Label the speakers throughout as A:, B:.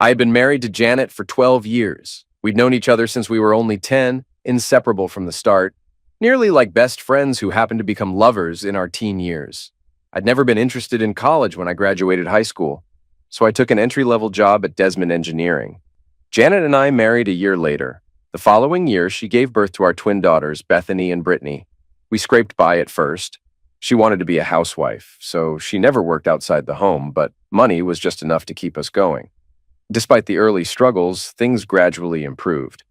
A: I had been married to Janet for 12 years. We'd known each other since we were only 10, inseparable from the start, nearly like best friends who happened to become lovers in our teen years. I'd never been interested in college when I graduated high school, so I took an entry-level job at Desmond Engineering. Janet and I married a year later. The following year, she gave birth to our twin daughters, Bethany and Brittany. We scraped by at first. She wanted to be a housewife, so she never worked outside the home, but money was just enough to keep us going. Despite the early struggles, things gradually improved.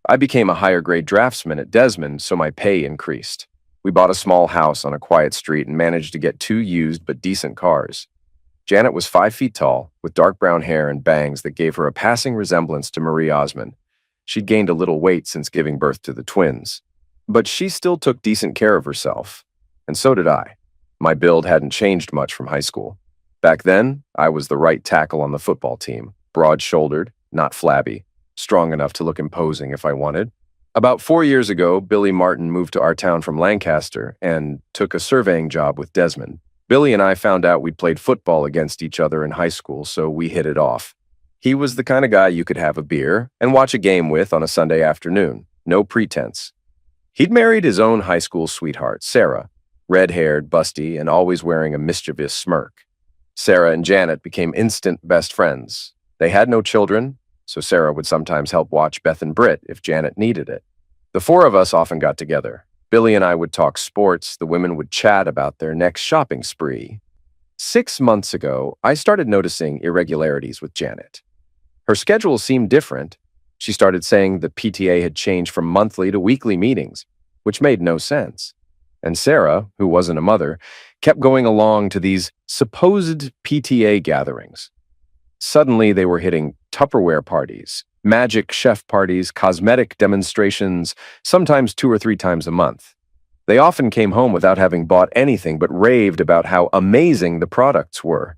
A: I became a higher-grade draftsman at Desmond, so my pay increased. We bought a small house on a quiet street and managed to get 2 used but decent cars. Janet was 5 feet tall, with dark brown hair and bangs that gave her a passing resemblance to Marie Osmond. She'd gained a little weight since giving birth to the twins. But she still took decent care of herself. And so did I. My build hadn't changed much from high school. Back then, I was the right tackle on the football team, broad-shouldered, not flabby, strong enough to look imposing if I wanted. About 4 years ago, Billy Martin moved to our town from Lancaster and took a surveying job with Desmond. Billy and I found out we'd played football against each other in high school, so we hit it off. He was the kind of guy you could have a beer and watch a game with on a Sunday afternoon. No pretense. He'd married his own high school sweetheart, Sarah, red-haired, busty, and always wearing a mischievous smirk. Sarah and Janet became instant best friends. They had no children, so Sarah would sometimes help watch Beth and Britt if Janet needed it. The four of us often got together. Billy and I would talk sports, the women would chat about their next shopping spree. 6 months ago, I started noticing irregularities with Janet. Her schedule seemed different. She started saying the PTA had changed from monthly to weekly meetings, which made no sense. And Sarah, who wasn't a mother, kept going along to these supposed PTA gatherings. Suddenly, they were hitting Tupperware parties, magic chef parties, cosmetic demonstrations, sometimes 2 or 3 times a month. They often came home without having bought anything but raved about how amazing the products were.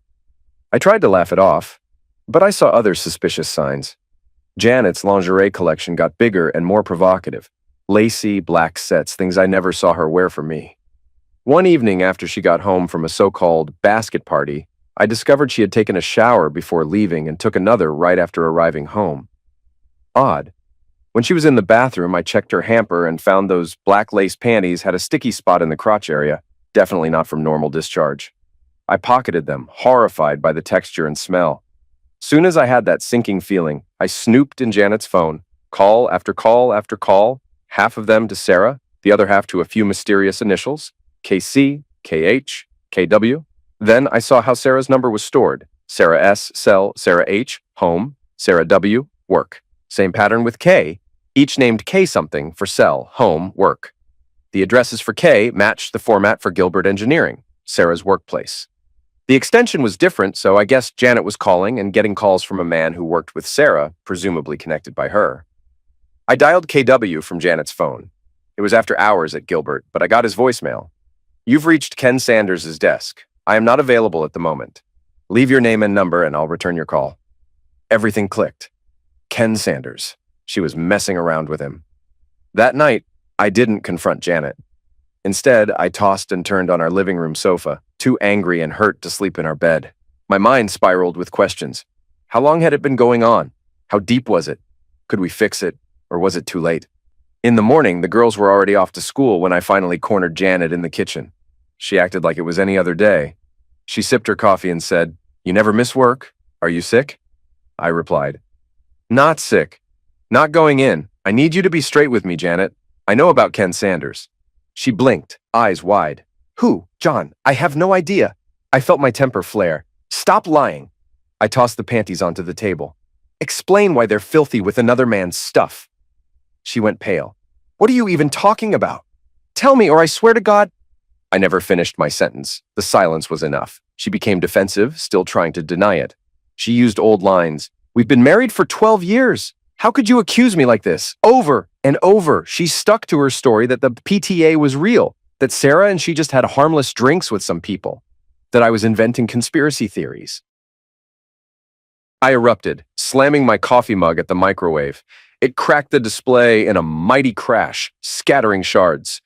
A: I tried to laugh it off, but I saw other suspicious signs. Janet's lingerie collection got bigger and more provocative. Lacy, black sets, things I never saw her wear for me. One evening after she got home from a so-called basket party, I discovered she had taken a shower before leaving and took another right after arriving home. Odd. When she was in the bathroom, I checked her hamper and found those black lace panties had a sticky spot in the crotch area, definitely not from normal discharge. I pocketed them, horrified by the texture and smell. Soon as I had that sinking feeling, I snooped in Janet's phone, call after call after call, half of them to Sarah, the other half to a few mysterious initials, KC, KH, KW. Then I saw how Sarah's number was stored. Sarah S, cell, Sarah H, home, Sarah W, work. Same pattern with K, each named K something for cell, home, work. The addresses for K matched the format for Gilbert Engineering, Sarah's workplace. The extension was different, so I guess Janet was calling and getting calls from a man who worked with Sarah, presumably connected by her. I dialed KW from Janet's phone. It was after hours at Gilbert, but I got his voicemail. You've reached Ken Sanders' desk. I am not available at the moment. Leave your name and number and I'll return your call. Everything clicked. Ken Sanders. She was messing around with him. That night, I didn't confront Janet. Instead, I tossed and turned on our living room sofa, too angry and hurt to sleep in our bed. My mind spiraled with questions. How long had it been going on? How deep was it? Could we fix it, or was it too late? In the morning, the girls were already off to school when I finally cornered Janet in the kitchen. She acted like it was any other day. She sipped her coffee and said, "You never miss work? Are you sick?" I replied, "Not sick. Not going in. I need you to be straight with me, Janet. I know about Ken Sanders." She blinked, eyes wide. "Who? John, I have no idea." I felt my temper flare. "Stop lying." I tossed the panties onto the table. "Explain why they're filthy with another man's stuff." She went pale. "What are you even talking about? Tell me, or I swear to God—" I never finished my sentence. The silence was enough. She became defensive, still trying to deny it. She used old lines. "We've been married for 12 years. How could you accuse me like this?" Over and over, she stuck to her story that the PTA was real, that Sarah and she just had harmless drinks with some people, that I was inventing conspiracy theories. I erupted, slamming my coffee mug at the microwave. It cracked the display in a mighty crash, scattering shards.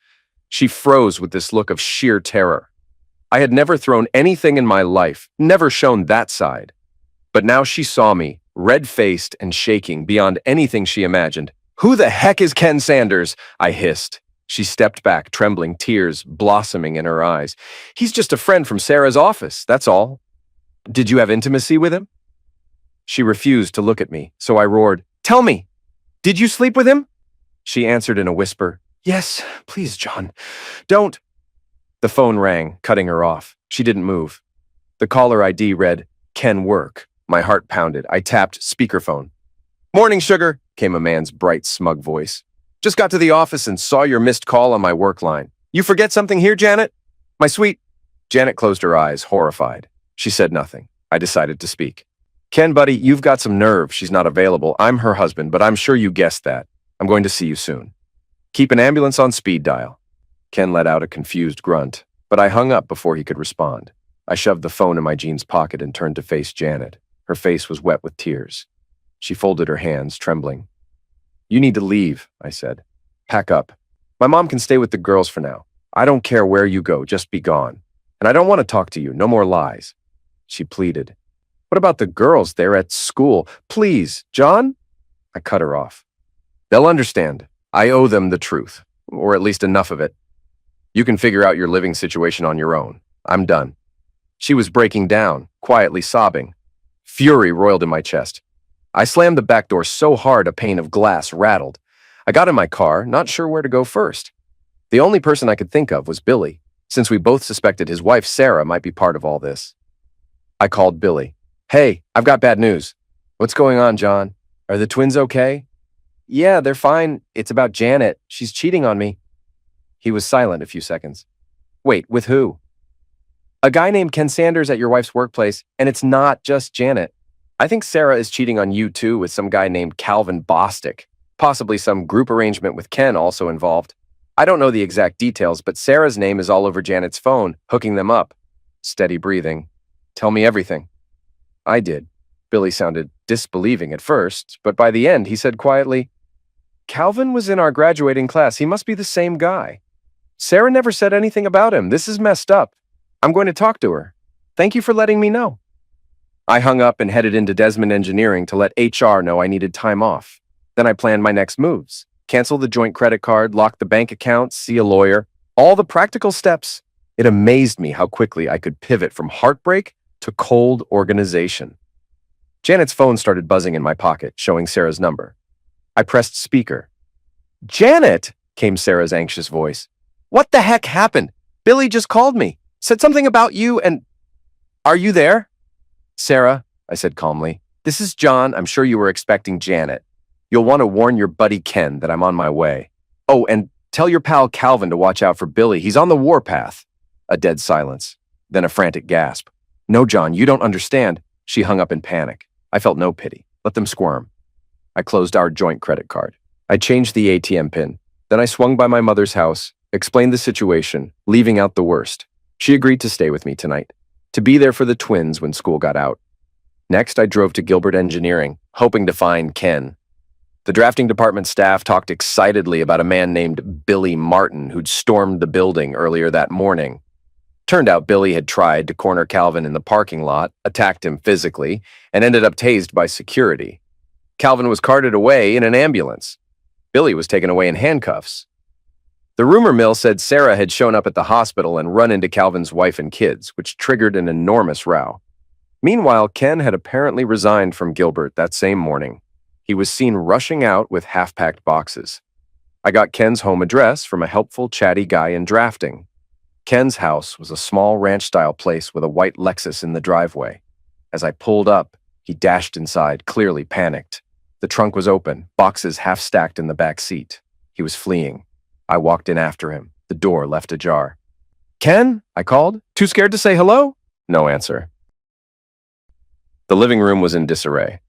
A: She froze with this look of sheer terror. I had never thrown anything in my life, never shown that side. But now she saw me, red-faced and shaking beyond anything she imagined. "Who the heck is Ken Sanders?" I hissed. She stepped back, trembling, tears blossoming in her eyes. "He's just a friend from Sarah's office, that's all." "Did you have intimacy with him?" She refused to look at me, so I roared, "Tell me, did you sleep with him?" She answered in a whisper, "Yes, please, John. Don't." The phone rang, cutting her off. She didn't move. The caller ID read, "Ken Work." My heart pounded. I tapped speakerphone. "Morning, sugar," came a man's bright, smug voice. "Just got to the office and saw your missed call on my work line. You forget something here, Janet? My sweet—" Janet closed her eyes, horrified. She said nothing. I decided to speak. "Ken, buddy, you've got some nerve. She's not available. I'm her husband, but I'm sure you guessed that. I'm going to see you soon. Keep an ambulance on speed dial." Ken let out a confused grunt, but I hung up before he could respond. I shoved the phone in my jeans pocket and turned to face Janet. Her face was wet with tears. She folded her hands, trembling. "You need to leave," I said. "Pack up. My mom can stay with the girls for now. I don't care where you go, just be gone. And I don't want to talk to you, no more lies." She pleaded. "What about the girls? They're at school. Please, John?" I cut her off. "They'll understand. I owe them the truth, or at least enough of it. You can figure out your living situation on your own. I'm done." She was breaking down, quietly sobbing. Fury roiled in my chest. I slammed the back door so hard a pane of glass rattled. I got in my car, not sure where to go first. The only person I could think of was Billy, since we both suspected his wife Sarah might be part of all this. I called Billy. "Hey, I've got bad news." "What's going on, John? Are the twins okay?" "Yeah, they're fine. It's about Janet. She's cheating on me." He was silent a few seconds. "Wait, with who?" "A guy named Ken Sanders at your wife's workplace, and it's not just Janet. I think Sarah is cheating on you too with some guy named Calvin Bostic. Possibly some group arrangement with Ken also involved. I don't know the exact details, but Sarah's name is all over Janet's phone, hooking them up." Steady breathing. "Tell me everything." I did. Billy sounded disbelieving at first, but by the end he said quietly, "Calvin was in our graduating class. He must be the same guy. Sarah never said anything about him. This is messed up. I'm going to talk to her. Thank you for letting me know." I hung up and headed into Desmond Engineering to let HR know I needed time off. Then I planned my next moves. Cancel the joint credit card, lock the bank account, see a lawyer. All the practical steps. It amazed me how quickly I could pivot from heartbreak to cold organization. Janet's phone started buzzing in my pocket, showing Sarah's number. I pressed speaker. "Janet," came Sarah's anxious voice. "What the heck happened? Billy just called me. Said something about you and... Are you there?" "Sarah," I said calmly, "this is John. I'm sure you were expecting Janet. You'll want to warn your buddy Ken that I'm on my way. Oh, and tell your pal Calvin to watch out for Billy. He's on the warpath." A dead silence, then a frantic gasp. "No, John, you don't understand." She hung up in panic. I felt no pity. Let them squirm. I closed our joint credit card. I changed the ATM pin. Then I swung by my mother's house, explained the situation, leaving out the worst. She agreed to stay with me tonight, to be there for the twins when school got out. Next, I drove to Gilbert Engineering, hoping to find Ken. The drafting department staff talked excitedly about a man named Billy Martin who'd stormed the building earlier that morning. Turned out Billy had tried to corner Calvin in the parking lot, attacked him physically, and ended up tased by security. Calvin was carted away in an ambulance. Billy was taken away in handcuffs. The rumor mill said Sarah had shown up at the hospital and run into Calvin's wife and kids, which triggered an enormous row. Meanwhile, Ken had apparently resigned from Gilbert that same morning. He was seen rushing out with half-packed boxes. I got Ken's home address from a helpful, chatty guy in drafting. Ken's house was a small ranch-style place with a white Lexus in the driveway. As I pulled up, he dashed inside, clearly panicked. The trunk was open, boxes half-stacked in the back seat. He was fleeing. I walked in after him, the door left ajar. "Ken?" I called. "Too scared to say hello?" No answer. The living room was in disarray.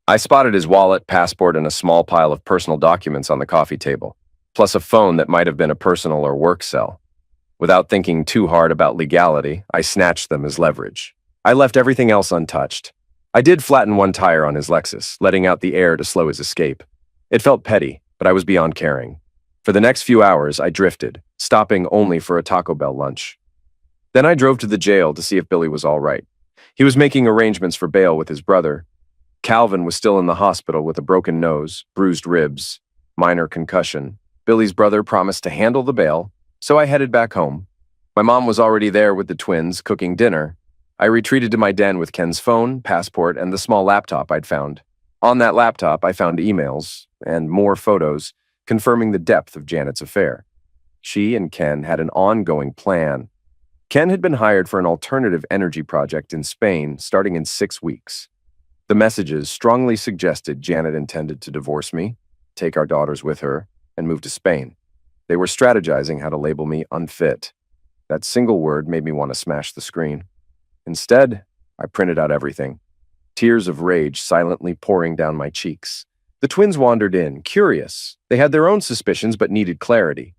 A: I spotted his wallet, passport, and a small pile of personal documents on the coffee table, plus a phone that might have been a personal or work cell. Without thinking too hard about legality, I snatched them as leverage. I left everything else untouched. I did flatten one tire on his Lexus, letting out the air to slow his escape. It felt petty, but I was beyond caring. For the next few hours, I drifted, stopping only for a Taco Bell lunch. Then I drove to the jail to see if Billy was all right. He was making arrangements for bail with his brother. Calvin was still in the hospital with a broken nose, bruised ribs, minor concussion. Billy's brother promised to handle the bail, so I headed back home. My mom was already there with the twins, cooking dinner. I retreated to my den with Ken's phone, passport, and the small laptop I'd found. On that laptop, I found emails and more photos confirming the depth of Janet's affair. She and Ken had an ongoing plan. Ken had been hired for an alternative energy project in Spain starting in 6 weeks. The messages strongly suggested Janet intended to divorce me, take our daughters with her, and move to Spain. They were strategizing how to label me unfit. That single word made me want to smash the screen. Instead, I printed out everything, tears of rage silently pouring down my cheeks. The twins wandered in, curious. They had their own suspicions but needed clarity.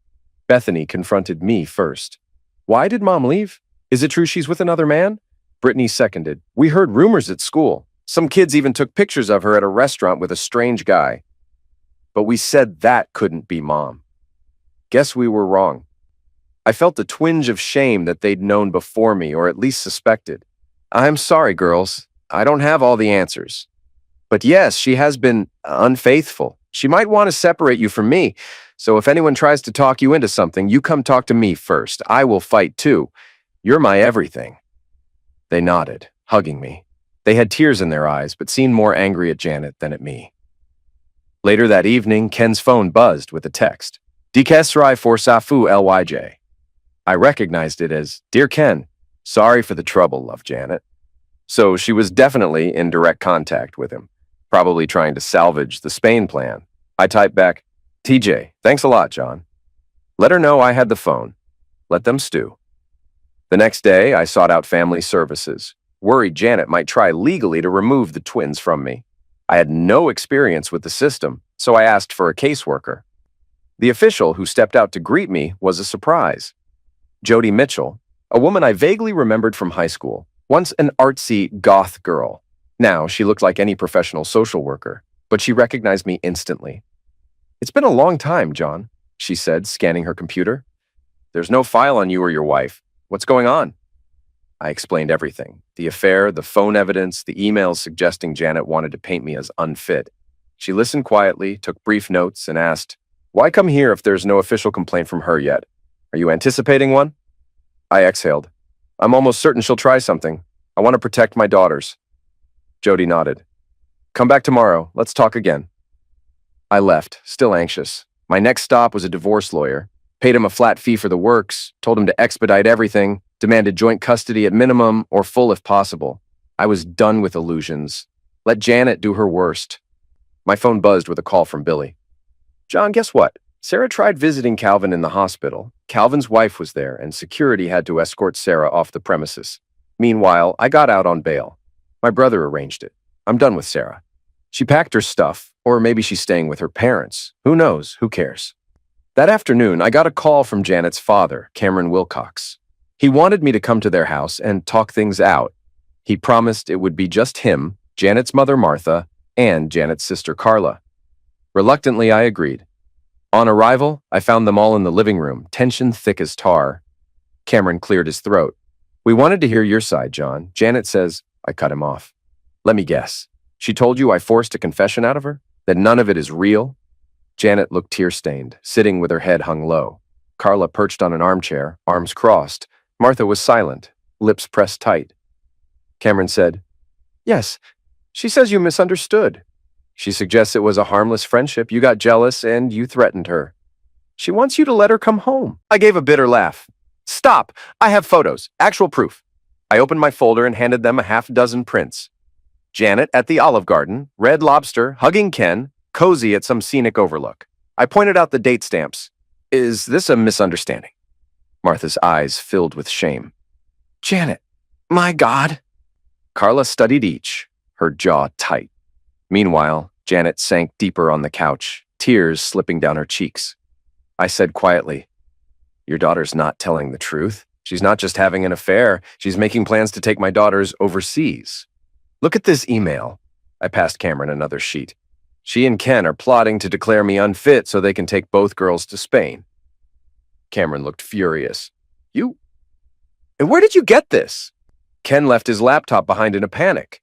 A: Bethany confronted me first. Why did Mom leave? Is it true she's with another man? Brittany seconded. We heard rumors at school. Some kids even took pictures of her at a restaurant with a strange guy. But we said that couldn't be Mom. Guess we were wrong. I felt a twinge of shame that they'd known before me, or at least suspected. I'm sorry, girls. I don't have all the answers. But yes, she has been unfaithful. She might want to separate you from me. So if anyone tries to talk you into something, you come talk to me first. I will fight too. You're my everything. They nodded, hugging me. They had tears in their eyes, but seemed more angry at Janet than at me. Later that evening, Ken's phone buzzed with a text. Dkesrai for Safu LYJ. I recognized it as, Dear Ken, sorry for the trouble, love Janet. So she was definitely in direct contact with him, probably trying to salvage the Spain plan. I typed back, TJ, thanks a lot, John. Let her know I had the phone. Let them stew. The next day, I sought out family services, worried Janet might try legally to remove the twins from me. I had no experience with the system, so I asked for a caseworker. The official who stepped out to greet me was a surprise. Jody Mitchell, a woman I vaguely remembered from high school, once an artsy goth girl. Now she looked like any professional social worker, but she recognized me instantly. It's been a long time, John, she said, scanning her computer. There's no file on you or your wife. What's going on? I explained everything. The affair, the phone evidence, the emails suggesting Janet wanted to paint me as unfit. She listened quietly, took brief notes, and asked, Why come here if there's no official complaint from her yet? Are you anticipating one? I exhaled. I'm almost certain she'll try something. I want to protect my daughters. Jody nodded. Come back tomorrow. Let's talk again. I left, still anxious. My next stop was a divorce lawyer. Paid him a flat fee for the works, told him to expedite everything, demanded joint custody at minimum or full if possible. I was done with illusions. Let Janet do her worst. My phone buzzed with a call from Billy. John, guess what? Sarah tried visiting Calvin in the hospital. Calvin's wife was there, and security had to escort Sarah off the premises. Meanwhile, I got out on bail. My brother arranged it. I'm done with Sarah. She packed her stuff, or maybe she's staying with her parents. Who knows? Who cares? That afternoon, I got a call from Janet's father, Cameron Wilcox. He wanted me to come to their house and talk things out. He promised it would be just him, Janet's mother Martha, and Janet's sister Carla. Reluctantly, I agreed. On arrival, I found them all in the living room, tension thick as tar. Cameron cleared his throat. We wanted to hear your side, John. Janet says, I cut him off. Let me guess. She told you I forced a confession out of her? That none of it is real? Janet looked tear-stained, sitting with her head hung low. Carla perched on an armchair, arms crossed. Martha was silent, lips pressed tight. Cameron said, Yes, she says you misunderstood. She suggests it was a harmless friendship. You got jealous and you threatened her. She wants you to let her come home. I gave a bitter laugh. Stop! I have photos, actual proof. I opened my folder and handed them a half-dozen prints. Janet at the Olive Garden, Red Lobster, hugging Ken, cozy at some scenic overlook. I pointed out the date stamps. Is this a misunderstanding? Martha's eyes filled with shame. Janet, my God. Carla studied each, her jaw tight. Meanwhile, Janet sank deeper on the couch, tears slipping down her cheeks. I said quietly, Your daughter's not telling the truth. She's not just having an affair. She's making plans to take my daughters overseas. Look at this email. I passed Cameron another sheet. She and Ken are plotting to declare me unfit so they can take both girls to Spain. Cameron looked furious. You? And where did you get this? Ken left his laptop behind in a panic.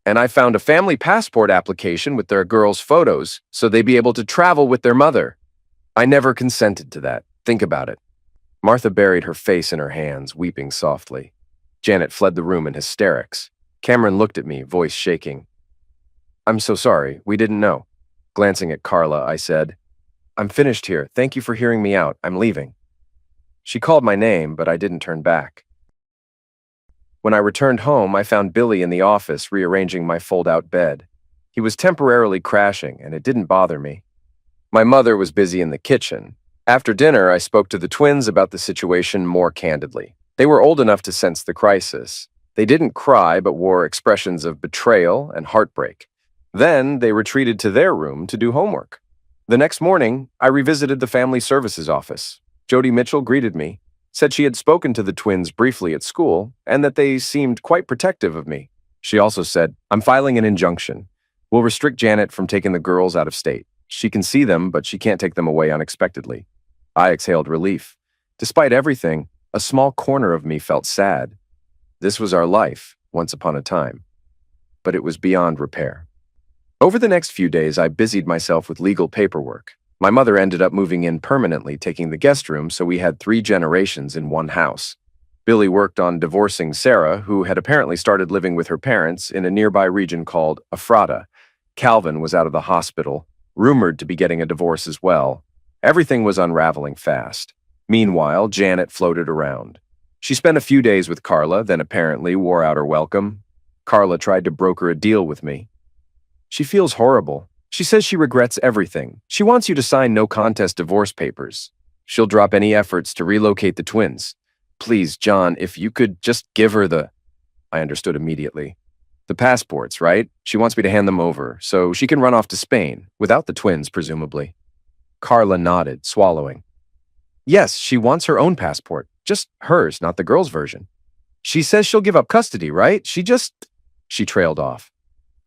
A: And I found a family passport application with their girls' photos so they'd be able to travel with their mother. I never consented to that. Think about it. Martha buried her face in her hands, weeping softly. Janet fled the room in hysterics. Cameron looked at me, voice shaking. I'm so sorry. We didn't know. Glancing at Carla, I said, I'm finished here. Thank you for hearing me out. I'm leaving. She called my name, but I didn't turn back. When I returned home, I found Billy in the office rearranging my fold-out bed. He was temporarily crashing, and it didn't bother me. My mother was busy in the kitchen. After dinner, I spoke to the twins about the situation more candidly. They were old enough to sense the crisis. They didn't cry, but wore expressions of betrayal and heartbreak. Then they retreated to their room to do homework. The next morning, I revisited the family services office. Jody Mitchell greeted me, said she had spoken to the twins briefly at school, and that they seemed quite protective of me. She also said, I'm filing an injunction. We'll restrict Janet from taking the girls out of state. She can see them, but she can't take them away unexpectedly. I exhaled relief. Despite everything, a small corner of me felt sad. This was our life, once upon a time. But it was beyond repair. Over the next few days, I busied myself with legal paperwork. My mother ended up moving in permanently, taking the guest room, so we had 3 generations in one house. Billy worked on divorcing Sarah, who had apparently started living with her parents in a nearby region called Ephrata. Calvin was out of the hospital, rumored to be getting a divorce as well. Everything was unraveling fast. Meanwhile, Janet floated around. She spent a few days with Carla, then apparently wore out her welcome. Carla tried to broker a deal with me. She feels horrible. She says she regrets everything. She wants you to sign no-contest divorce papers. She'll drop any efforts to relocate the twins. Please, John, if you could just give her the... I understood immediately. The passports, right? She wants me to hand them over, so she can run off to Spain, without the twins, presumably. Carla nodded, swallowing. Yes, she wants her own passport. Just hers, not the girl's version. She says she'll give up custody, right? She trailed off.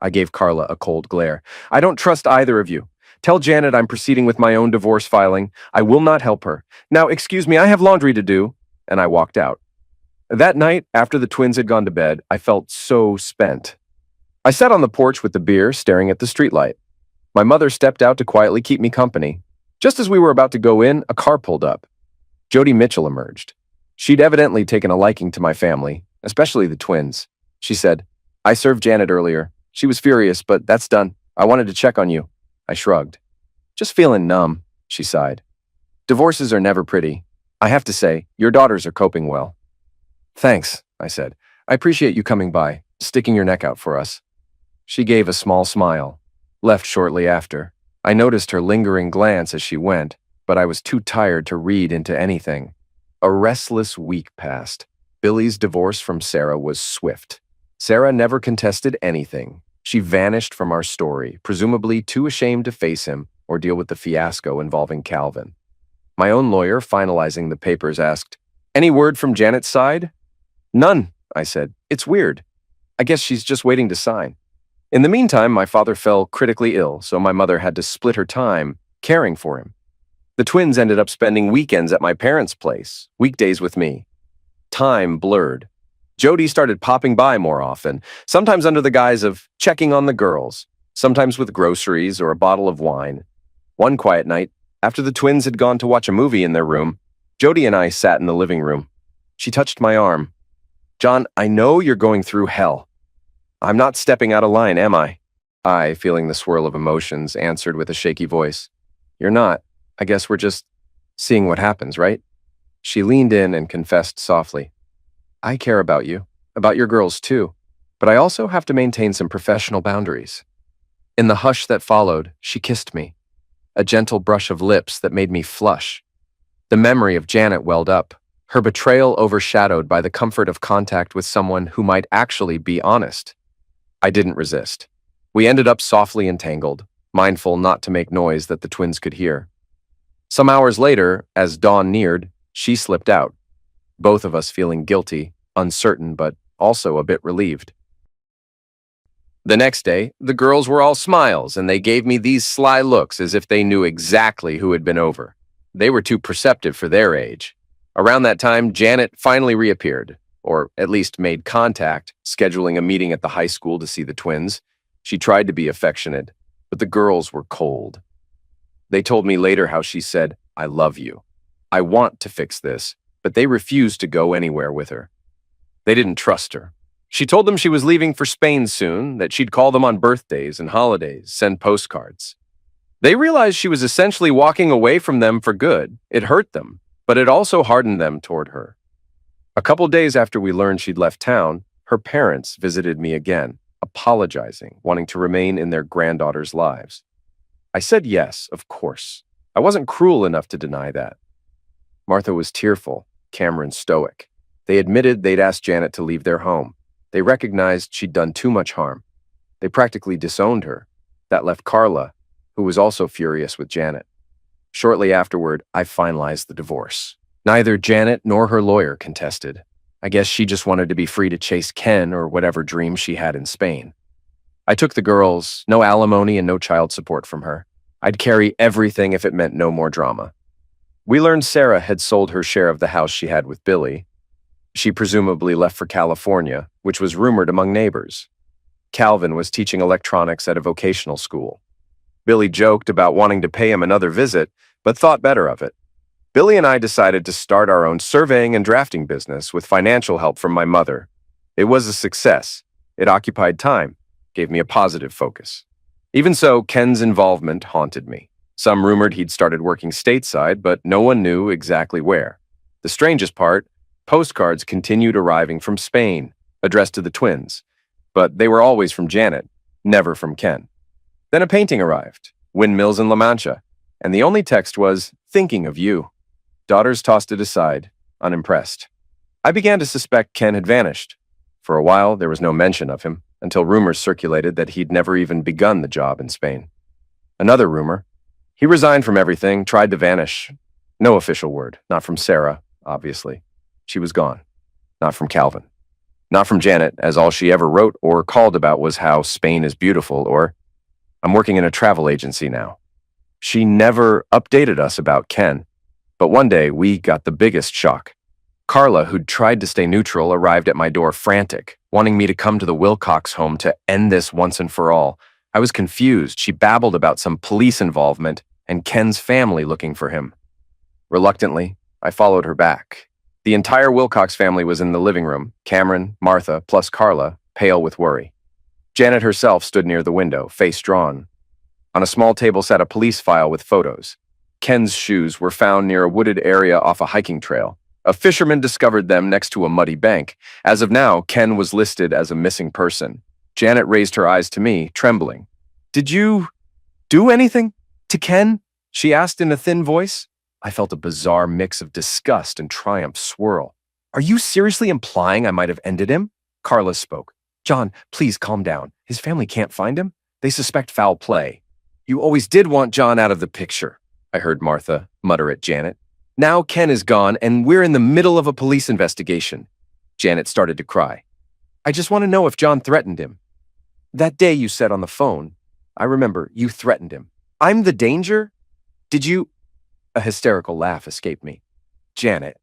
A: I gave Carla a cold glare. I don't trust either of you. Tell Janet I'm proceeding with my own divorce filing. I will not help her. Now, excuse me, I have laundry to do. And I walked out. That night, after the twins had gone to bed, I felt so spent. I sat on the porch with the beer, staring at the streetlight. My mother stepped out to quietly keep me company. Just as we were about to go in, a car pulled up. Jody Mitchell emerged. She'd evidently taken a liking to my family, especially the twins. She said, I served Janet earlier. She was furious, but that's done. I wanted to check on you. I shrugged. Just feeling numb, she sighed. Divorces are never pretty. I have to say, your daughters are coping well. Thanks, I said. I appreciate you coming by, sticking your neck out for us. She gave a small smile, left shortly after. I noticed her lingering glance as she went, but I was too tired to read into anything. A restless week passed. Billy's divorce from Sarah was swift. Sarah never contested anything. She vanished from our story, presumably too ashamed to face him or deal with the fiasco involving Calvin. My own lawyer, finalizing the papers, asked, Any word from Janet's side? None, I said. It's weird. I guess she's just waiting to sign. In the meantime, my father fell critically ill, so my mother had to split her time caring for him. The twins ended up spending weekends at my parents' place, weekdays with me. Time blurred. Jody started popping by more often, sometimes under the guise of checking on the girls, sometimes with groceries or a bottle of wine. One quiet night, after the twins had gone to watch a movie in their room, Jody and I sat in the living room. She touched my arm. John, I know you're going through hell. I'm not stepping out of line, am I? I, feeling the swirl of emotions, answered with a shaky voice. You're not. I guess we're just seeing what happens, right? She leaned in and confessed softly. I care about you, about your girls too, but I also have to maintain some professional boundaries. In the hush that followed, she kissed me, a gentle brush of lips that made me flush. The memory of Janet welled up, her betrayal overshadowed by the comfort of contact with someone who might actually be honest. I didn't resist. We ended up softly entangled, mindful not to make noise that the twins could hear. Some hours later, as dawn neared, she slipped out, both of us feeling guilty, uncertain, but also a bit relieved. The next day, the girls were all smiles, and they gave me these sly looks as if they knew exactly who had been over. They were too perceptive for their age. Around that time, Janet finally reappeared. or at least made contact, scheduling a meeting at the high school to see the twins. She tried to be affectionate, but the girls were cold. They told me later how she said, "I love you. I want to fix this," but they refused to go anywhere with her. They didn't trust her. She told them she was leaving for Spain soon, that she'd call them on birthdays and holidays, send postcards. They realized she was essentially walking away from them for good. It hurt them, but it also hardened them toward her. A couple days after we learned she'd left town, her parents visited me again, apologizing, wanting to remain in their granddaughter's lives. I said yes, of course. I wasn't cruel enough to deny that. Martha was tearful, Cameron stoic. They admitted they'd asked Janet to leave their home. They recognized she'd done too much harm. They practically disowned her. That left Carla, who was also furious with Janet. Shortly afterward, I finalized the divorce. Neither Janet nor her lawyer contested. I guess she just wanted to be free to chase Ken or whatever dream she had in Spain. I took the girls, no alimony and no child support from her. I'd carry everything if it meant no more drama. We learned Sarah had sold her share of the house she had with Billy. She presumably left for California, which was rumored among neighbors. Calvin was teaching electronics at a vocational school. Billy joked about wanting to pay him another visit, but thought better of it. Billy and I decided to start our own surveying and drafting business with financial help from my mother. It was a success. It occupied time, gave me a positive focus. Even so, Ken's involvement haunted me. Some rumored he'd started working stateside, but no one knew exactly where. The strangest part, postcards continued arriving from Spain, addressed to the twins, but they were always from Janet, never from Ken. Then a painting arrived, Windmills in La Mancha, and the only text was, "Thinking of you." Daughters tossed it aside, unimpressed. I began to suspect Ken had vanished. For a while, there was no mention of him, until rumors circulated that he'd never even begun the job in Spain. Another rumor, he resigned from everything, tried to vanish. No official word, not from Sarah, obviously. She was gone. Not from Calvin. Not from Janet, as all she ever wrote or called about was how Spain is beautiful, or "I'm working in a travel agency now." She never updated us about Ken. But one day, we got the biggest shock. Carla, who'd tried to stay neutral, arrived at my door frantic, wanting me to come to the Wilcox home to end this once and for all. I was confused. She babbled about some police involvement and Ken's family looking for him. Reluctantly, I followed her back. The entire Wilcox family was in the living room, Cameron, Martha, plus Carla, pale with worry. Janet herself stood near the window, face drawn. On a small table sat a police file with photos. Ken's shoes were found near a wooded area off a hiking trail. A fisherman discovered them next to a muddy bank. As of now, Ken was listed as a missing person. Janet raised her eyes to me, trembling. "Did you do anything to Ken?" she asked in a thin voice. I felt a bizarre mix of disgust and triumph swirl. "Are you seriously implying I might have ended him?" Carla spoke. "John, please calm down. His family can't find him. They suspect foul play." "You always did want John out of the picture," I heard Martha mutter at Janet. "Now Ken is gone, and we're in the middle of a police investigation." Janet started to cry. "I just want to know if John threatened him. That day you said on the phone, I remember you threatened him. I'm the danger? Did you—" A hysterical laugh escaped me. "Janet,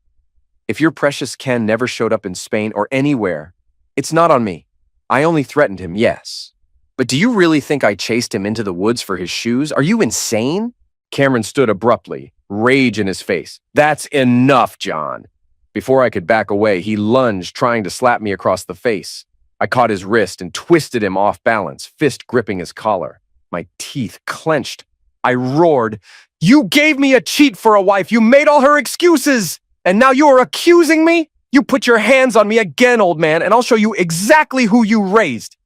A: if your precious Ken never showed up in Spain or anywhere, it's not on me. I only threatened him, yes. But do you really think I chased him into the woods for his shoes? Are you insane?" Cameron stood abruptly, rage in his face. "That's enough, John." Before I could back away, he lunged, trying to slap me across the face. I caught his wrist and twisted him off balance, fist gripping his collar. My teeth clenched. I roared, "You gave me a cheat for a wife. You made all her excuses. And now you are accusing me? You put your hands on me again, old man, and I'll show you exactly who you raised."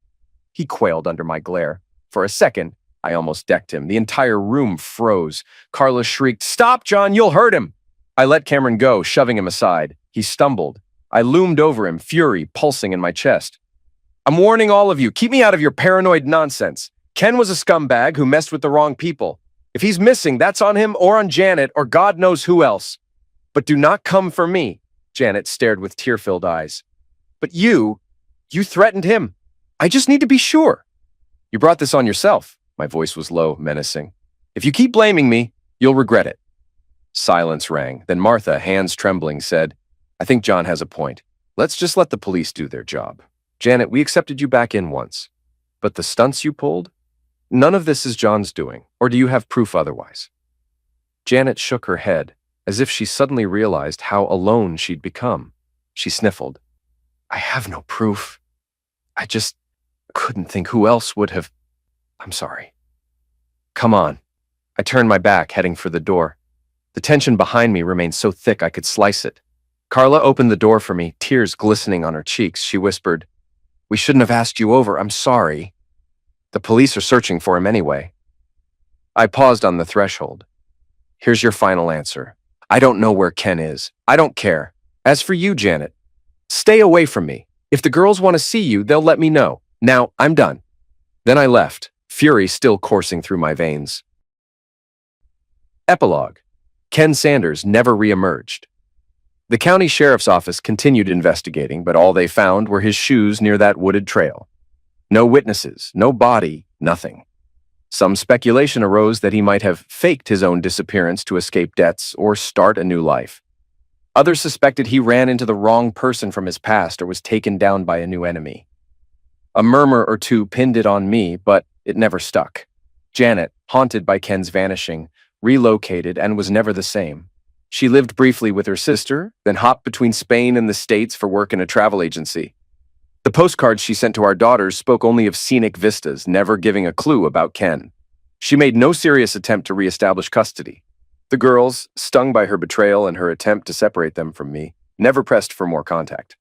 A: He quailed under my glare. For a second, I almost decked him. The entire room froze. Carla shrieked, "Stop, John, you'll hurt him." I let Cameron go, shoving him aside. He stumbled. I loomed over him, fury pulsing in my chest. "I'm warning all of you, keep me out of your paranoid nonsense. Ken was a scumbag who messed with the wrong people. If he's missing, that's on him or on Janet or God knows who else. But do not come for me." Janet stared with tear-filled eyes. "But you threatened him. I just need to be sure." "You brought this on yourself." My voice was low, menacing. "If you keep blaming me, you'll regret it." Silence rang. Then Martha, hands trembling, said, "I think John has a point. Let's just let the police do their job. Janet, we accepted you back in once. But the stunts you pulled? None of this is John's doing, or do you have proof otherwise? Janet shook her head, as if she suddenly realized how alone she'd become. She sniffled. I have no proof. I just couldn't think who else would have. I'm sorry. Come on. I turned my back, heading for the door. The tension behind me remained so thick I could slice it. Carla opened the door for me, tears glistening on her cheeks. She whispered, We shouldn't have asked you over. I'm sorry. The police are searching for him anyway. I paused on the threshold. Here's your final answer. I don't know where Ken is. I don't care. As for you, Janet, stay away from me. If the girls want to see you, they'll let me know. Now, I'm done. Then I left, fury still coursing through my veins. Epilogue. Ken Sanders never re-emerged. The county sheriff's office continued investigating, but all they found were his shoes near that wooded trail. No witnesses, no body, nothing. Some speculation arose that he might have faked his own disappearance to escape debts or start a new life. Others suspected he ran into the wrong person from his past or was taken down by a new enemy. A murmur or two pinned it on me, but it never stuck. Janet, haunted by Ken's vanishing, relocated and was never the same. She lived briefly with her sister, then hopped between Spain and the States for work in a travel agency. The postcards she sent to our daughters spoke only of scenic vistas, never giving a clue about Ken. She made no serious attempt to reestablish custody. The girls, stung by her betrayal and her attempt to separate them from me, never pressed for more contact.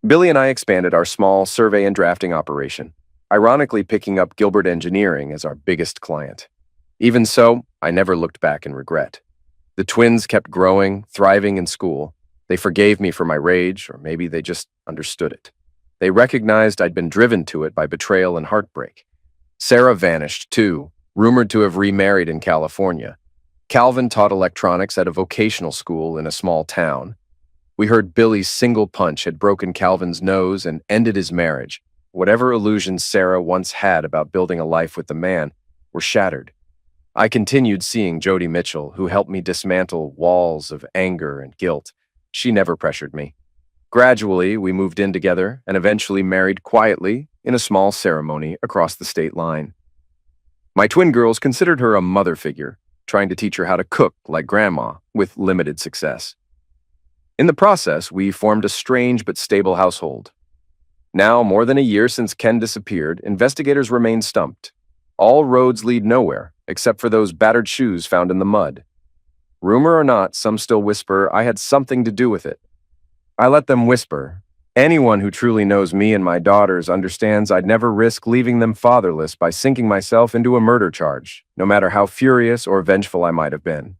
A: Billy and I expanded our small survey and drafting operation, ironically picking up Gilbert Engineering as our biggest client. Even so, I never looked back in regret. The twins kept growing, thriving in school. They forgave me for my rage, or maybe they just understood it. They recognized I'd been driven to it by betrayal and heartbreak. Sarah vanished, too, rumored to have remarried in California. Calvin taught electronics at a vocational school in a small town. We heard Billy's single punch had broken Calvin's nose and ended his marriage. Whatever illusions Sarah once had about building a life with the man were shattered. I continued seeing Jody Mitchell, who helped me dismantle walls of anger and guilt. She never pressured me. Gradually, we moved in together and eventually married quietly in a small ceremony across the state line. My twin girls considered her a mother figure, trying to teach her how to cook like grandma, with limited success. In the process, we formed a strange but stable household. Now, more than a year since Ken disappeared, investigators remain stumped. All roads lead nowhere, except for those battered shoes found in the mud. Rumor or not, some still whisper I had something to do with it. I let them whisper. Anyone who truly knows me and my daughters understands I'd never risk leaving them fatherless by sinking myself into a murder charge, no matter how furious or vengeful I might have been.